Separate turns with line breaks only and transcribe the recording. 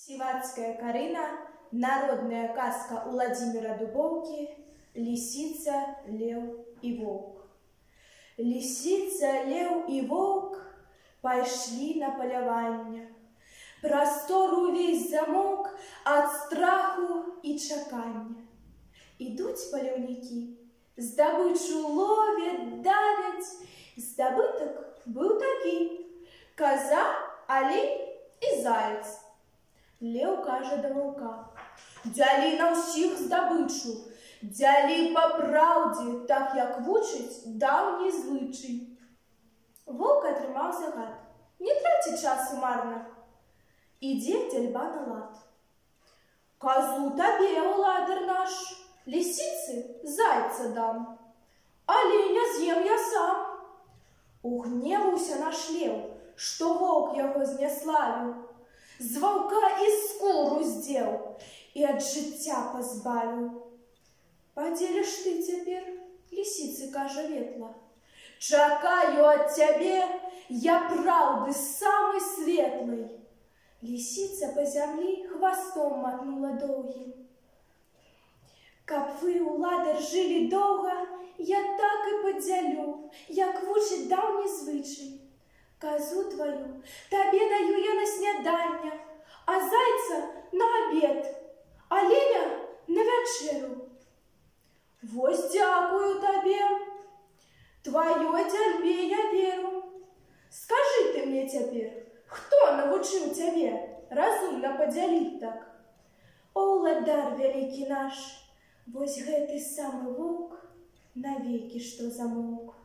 Сивацкая Карына, народная казка Владимира Дубовки, «Лисица, лев и волк». Лисица, лев и волк пайшли на поляванне. Прастор увесь замолк ад страху і чакання. Ідуць паляўнікі, здабычу ловяць, давяць. Здабытак быў такі: каза, алень і заяц. Лев кажа да ваўка: дзялі на ўсіх здабычу, дзялі па праўдзе, так як вучыць даўні звычай. Воўк атрымаў загад: не траці часу марна. Ідзе дзяльба на лад. Казу табе, ўладар наш, лісіцы зайца дам, аленя з'ем я сам. Угневаўся наш лев, што воўк яго зняславіў, з ваўка і скуру здзеў і ад жыцця пазбавіў. Падзеліш ты цяпер, лісіцы, кажа ветла, чакаю ад цябе я праўды самай светлай. Лісіца па зямлі хвастом матнула доўгім. Каб вы, ўладар, жылі доўга, я так і падзялю, як вучыць даўні звычай. Казу твою табе даю я на сняданне, а зайца на абед, аленя на вячэру. Вось дзякую табе, тваёй дзяльбе я веру. Скажы ты мне цяпер, хто навучыў цябе разумна падзяліць так? О, ўладар вялікі наш, вось гэты самы воўк навекі што замоўк.